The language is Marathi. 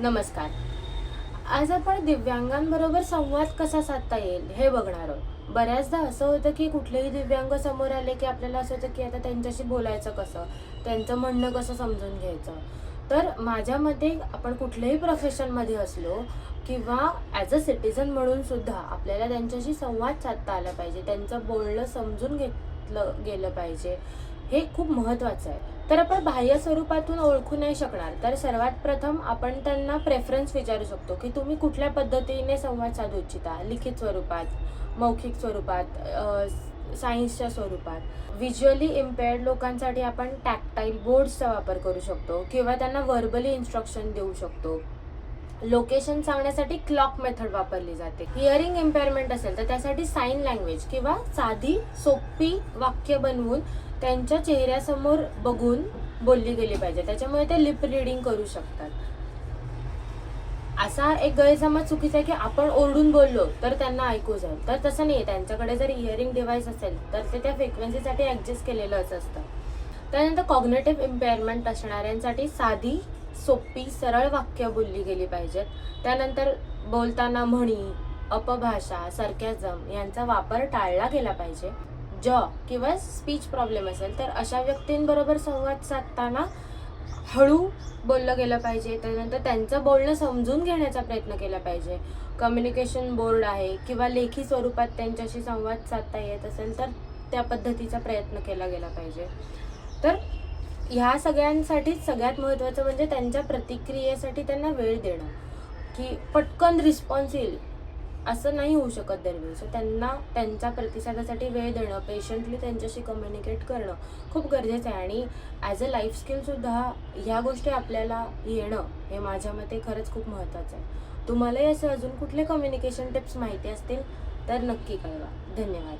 नमस्कार. आज आपण दिव्यांगांबरोबर संवाद कसा साधता येईल हे बघणार आहोत. बऱ्याचदा असं होतं की कुठलेही दिव्यांग समोर आले की आपल्याला असं होतं की आता त्यांच्याशी बोलायचं कसं, त्यांचं म्हणणं कसं समजून घ्यायचं. तर माझ्या मते आपण कुठल्याही प्रोफेशनमध्ये असलो किंवा ॲज अ सिटिझन म्हणून सुद्धा आपल्याला त्यांच्याशी संवाद साधता आला पाहिजे. त्यांचं बोलणं समजून घेतलं गेलं पाहिजे. हे खूप महत्त्वाचं आहे. तर आपण बाह्य स्वरूपातून ओळखू नाही शकणार, तर सर्वात प्रथम आपण त्यांना प्रेफरन्स विचारू शकतो की तुम्ही कुठल्या पद्धतीने संवाद साधू इच्छिता. लिखित स्वरूपात, मौखिक स्वरूपात, सायन्सच्या स्वरूपात. व्हिज्युअली इम्पेअर्ड लोकांसाठी आपण टॅक्टाईल बोर्ड्सचा वापर करू शकतो किंवा त्यांना व्हर्बली इन्स्ट्रक्शन देऊ शकतो. लोकेशन सांगण्यासाठी क्लॉक मेथड वापरली जाते. हिअरिंग इम्पेअरमेंट असेल तर त्यासाठी साइन लँग्वेज किंवा साधी सोपी वाक्य बनवून त्यांच्या चेहऱ्यासमोर बघून बोलली गेली पाहिजे. त्याच्यामुळे ते लिप रिडिंग करू शकतात. असा एक गैरसमज चुकीचा आहे की आपण ओरडून बोललो तर त्यांना ऐकू जाईल, तर तसं नाही. त्यांच्याकडे जर हिअरिंग डिव्हाइस असेल तर ते त्या फ्रिक्वेन्सीसाठी ॲडजस्ट केलेलंच असतं. त्यानंतर कॉग्नेटिव्ह इम्पेअरमेंट असणाऱ्यांसाठी साधी सोपी सरळ वाक्य बोलली गेली पाहिजेत. त्यानंतर बोलताना म्हणी, अपभाषा, सरकॅझम यांचा वापर टाळला गेला पाहिजे. जॉ किंवा स्पीच प्रॉब्लेम असेल तर अशा व्यक्तींबरोबर संवाद साधताना हळू बोललं गेलं पाहिजे. त्यानंतर त्यांचं बोलणं समजून घेण्याचा प्रयत्न केला पाहिजे. कम्युनिकेशन बोर्ड आहे किंवा लेखी स्वरूपात त्यांच्याशी संवाद साधता येत असेल तर त्या पद्धतीचा प्रयत्न केला गेला पाहिजे. तर ह्या सगळ्यांसाठीच सगळ्यात महत्त्वाचं म्हणजे त्यांच्या प्रतिक्रियेसाठी त्यांना वेळ देणं, की पटकन रिस्पॉन्स येईल असं नाही होऊ शकत दरवेळी. सो त्यांना त्यांच्या प्रतिसादासाठी वेळ देणं, पेशंटली त्यांच्याशी कम्युनिकेट करणं खूप गरजेचं आहे. आणि ॲज अ लाईफ स्किलसुद्धा ह्या गोष्टी आपल्याला येणं हे माझ्या मते खरंच खूप महत्त्वाचं आहे. तुम्हालाही असे अजून कुठले कम्युनिकेशन टिप्स माहिती असतील तर नक्की कळवा. धन्यवाद.